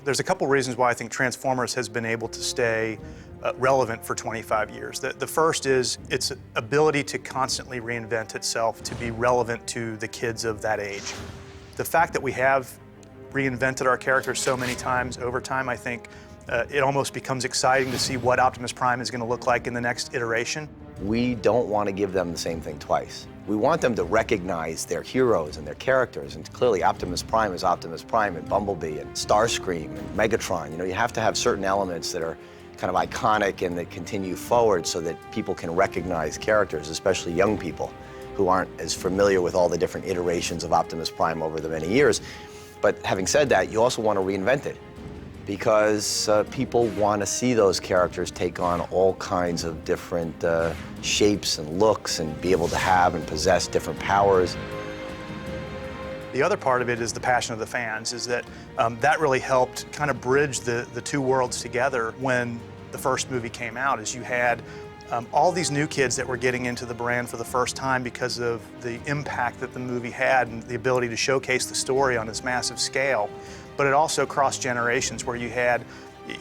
There's a couple reasons why I think Transformers has been able to stay relevant for 25 years. The first is its ability to constantly reinvent itself to be relevant to the kids of that age. The fact that we have reinvented our characters so many times over time, I think it almost becomes exciting to see what Optimus Prime is going to look like in the next iteration. We don't want to give them the same thing twice. We want them to recognize their heroes and their characters, and clearly Optimus Prime is Optimus Prime, and Bumblebee and Starscream and Megatron. You know, you have to have certain elements that are kind of iconic and that continue forward so that people can recognize characters, especially young people who aren't as familiar with all the different iterations of Optimus Prime over the many years. But having said that, you also want to reinvent it, because people want to see those characters take on all kinds of different shapes and looks and be able to have and possess different powers. The other part of it is the passion of the fans, is that that really helped kind of bridge the two worlds together when the first movie came out, as you had all these new kids that were getting into the brand for the first time because of the impact that the movie had and the ability to showcase the story on this massive scale. But it also crossed generations, where you had,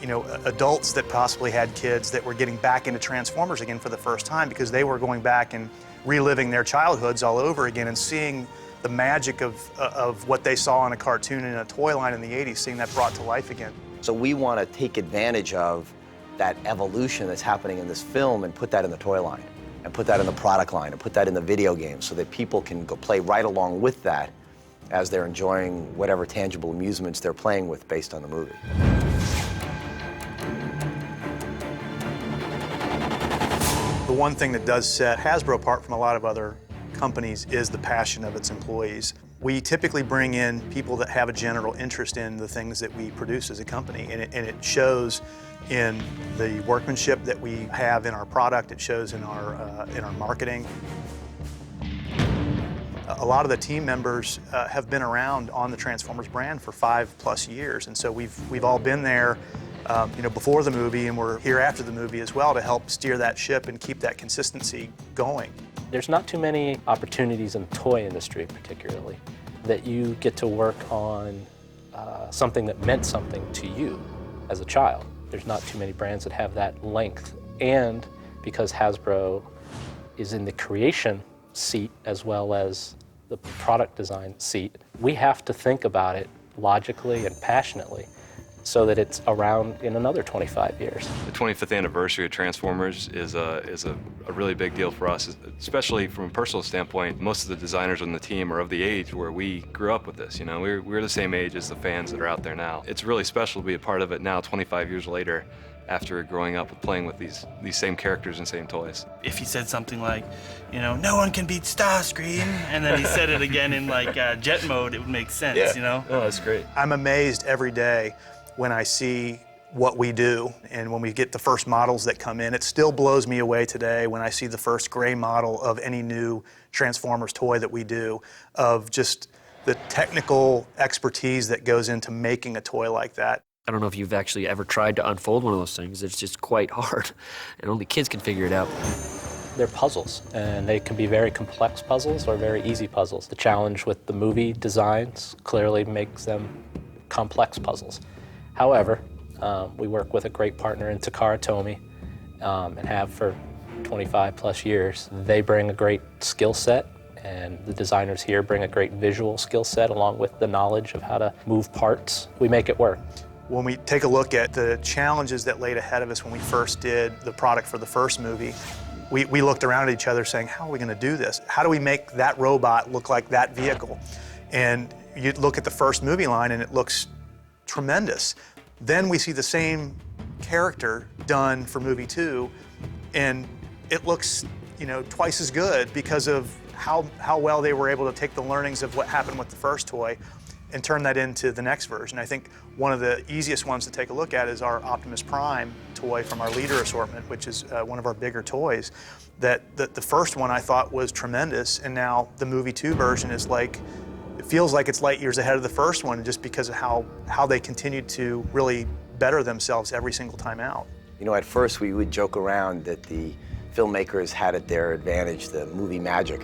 you know, adults that possibly had kids that were getting back into Transformers again for the first time because they were going back and reliving their childhoods all over again and seeing the magic of what they saw in a cartoon and a toy line in the 80s, seeing that brought to life again. So we want to take advantage of that evolution that's happening in this film and put that in the toy line, and put that in the product line, and put that in the video game, so that people can go play right along with that as they're enjoying whatever tangible amusements they're playing with based on the movie. The one thing that does set Hasbro apart from a lot of other companies is the passion of its employees. We typically bring in people that have a general interest in the things that we produce as a company, and it shows in the workmanship that we have in our product. It shows in our marketing. A lot of the team members have been around on the Transformers brand for 5+ years, and so we've all been there, you know, before the movie, and we're here after the movie as well to help steer that ship and keep that consistency going. There's not too many opportunities in the toy industry, particularly, that you get to work on something that meant something to you as a child. There's not too many brands that have that length, and because Hasbro is in the creation seat as well as the product design seat, we have to think about it logically and passionately so that it's around in another 25 years. The 25th anniversary of Transformers is a really big deal for us, especially from a personal standpoint. Most of the designers on the team are of the age where we grew up with this. You know, we're the same age as the fans that are out there now. It's really special to be a part of it now, 25 years later, after growing up with playing with these same characters and same toys. If he said something like, you know, no one can beat Starscream, and then he said it again in like jet mode, it would make sense, Yeah. you know? Oh, that's great. I'm amazed every day when I see what we do, and when we get the first models that come in. It still blows me away today when I see the first gray model of any new Transformers toy that we do, of just the technical expertise that goes into making a toy like that. I don't know if you've actually ever tried to unfold one of those things. It's just quite hard, and only kids can figure it out. They're puzzles, and they can be very complex puzzles or very easy puzzles. The challenge with the movie designs clearly makes them complex puzzles. However, we work with a great partner in Takara Tomy, and have for 25+ years. They bring a great skill set, and the designers here bring a great visual skill set along with the knowledge of how to move parts. We make it work. When we take a look at the challenges that laid ahead of us when we first did the product for the first movie, we looked around at each other saying, how are we going to do this? How do we make that robot look like that vehicle? And you look at the first movie line and it looks tremendous. Then we see the same character done for movie 2, and it looks, you know, twice as good because of how well they were able to take the learnings of what happened with the first toy and turn that into the next version. I think one of the easiest ones to take a look at is our Optimus Prime toy from our leader assortment, which is one of our bigger toys. The first one I thought was tremendous, and now the movie 2 version is like, it feels like it's light years ahead of the first one, just because of how they continued to really better themselves every single time out. You know, at first we would joke around that the filmmakers had at their advantage the movie magic,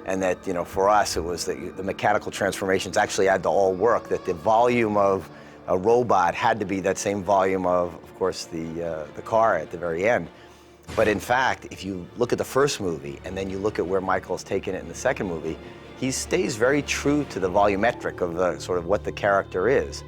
and that, you know, for us it was that the mechanical transformations actually had to all work, that the volume of a robot had to be that same volume of course, the car at the very end. But in fact, if you look at the first movie and then you look at where Michael's taken it in the second movie, he stays very true to the volumetric of the sort of what the character is.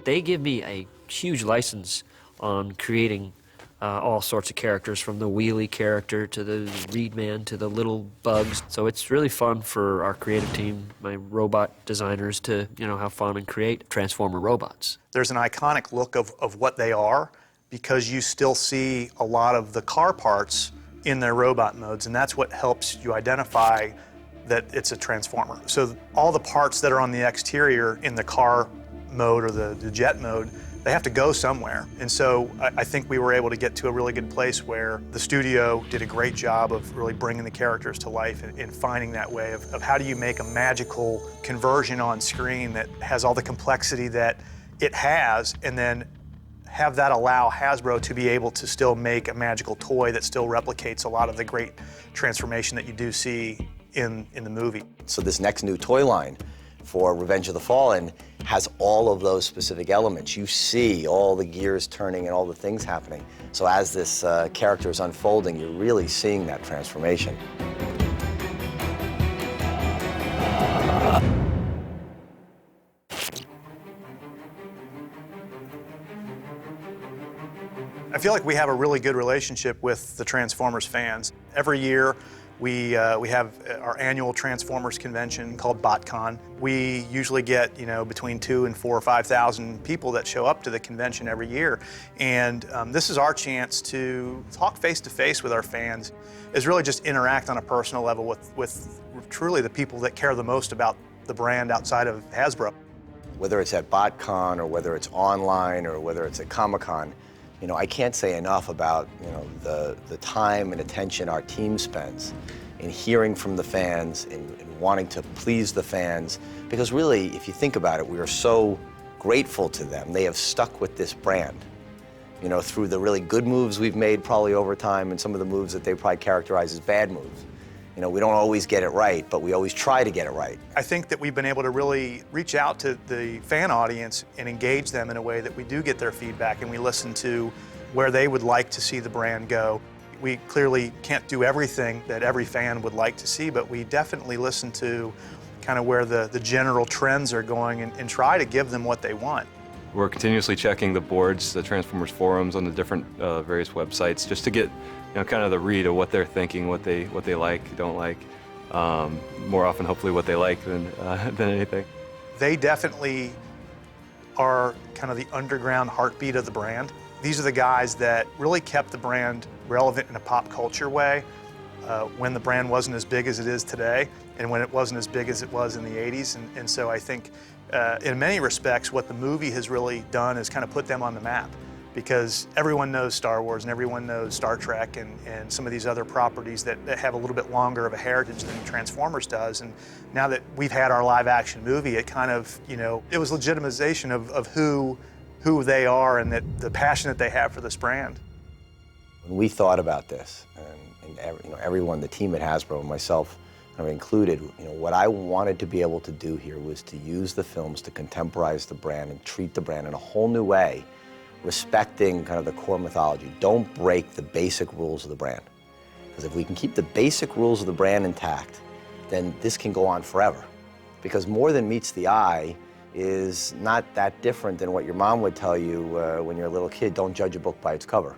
They give me a huge license on creating all sorts of characters, from the wheelie character to the Reed Man to the little bugs. So it's really fun for our creative team, my robot designers, to have fun and create Transformer robots. There's an iconic look of what they are because you still see a lot of the car parts in their robot modes, and that's what helps you identify that it's a Transformer. So all the parts that are on the exterior in the car mode or the jet mode, they have to go somewhere. And so I think we were able to get to a really good place where the studio did a great job of really bringing the characters to life and finding that way of how do you make a magical conversion on screen that has all the complexity that it has, and then have that allow Hasbro to be able to still make a magical toy that still replicates a lot of the great transformation that you do see in the movie. So this next new toy line for Revenge of the Fallen has all of those specific elements. You see all the gears turning and all the things happening. So as this character is unfolding, you're really seeing that transformation. I feel like we have a really good relationship with the Transformers fans. Every year, we have our annual Transformers convention called BotCon. We usually get, between 2,000 and 4,000 or 5,000 people that show up to the convention every year. And this is our chance to talk face-to-face with our fans, is really just interact on a personal level with truly the people that care the most about the brand outside of Hasbro. Whether it's at BotCon or whether it's online or whether it's at Comic-Con, I can't say enough about, the time and attention our team spends in hearing from the fans and wanting to please the fans. Because really, if you think about it, we are so grateful to them. They have stuck with this brand, through the really good moves we've made probably over time and some of the moves that they probably characterize as bad moves. We don't always get it right, but we always try to get it right. I think that we've been able to really reach out to the fan audience and engage them in a way that we do get their feedback and we listen to where they would like to see the brand go. We clearly can't do everything that every fan would like to see, but we definitely listen to kind of where the general trends are going and try to give them what they want. We're continuously checking the boards, the Transformers forums on the different various websites, just to get kind of the read of what they're thinking, what they like, don't like. More often, hopefully, what they like than anything. They definitely are kind of the underground heartbeat of the brand. These are the guys that really kept the brand relevant in a pop culture way when the brand wasn't as big as it is today and when it wasn't as big as it was in the 80s. And so I think in many respects, what the movie has really done is kind of put them on the map, because everyone knows Star Wars and everyone knows Star Trek and some of these other properties that have a little bit longer of a heritage than Transformers does. And now that we've had our live action movie, it kind of, it was legitimization of who they are and that the passion that they have for this brand. When we thought about this, and everyone, the team at Hasbro, and myself included, what I wanted to be able to do here was to use the films to contemporize the brand and treat the brand in a whole new way, respecting kind of the core mythology. Don't break the basic rules of the brand. Because if we can keep the basic rules of the brand intact, then this can go on forever. Because more than meets the eye is not that different than what your mom would tell you when you're a little kid: don't judge a book by its cover.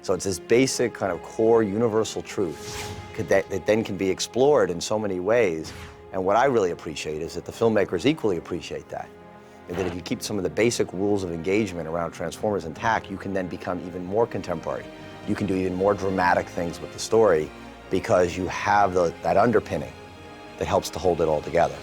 So it's this basic kind of core universal truth that then can be explored in so many ways. And what I really appreciate is that the filmmakers equally appreciate that. And that if you keep some of the basic rules of engagement around Transformers intact, you can then become even more contemporary. You can do even more dramatic things with the story because you have that underpinning that helps to hold it all together.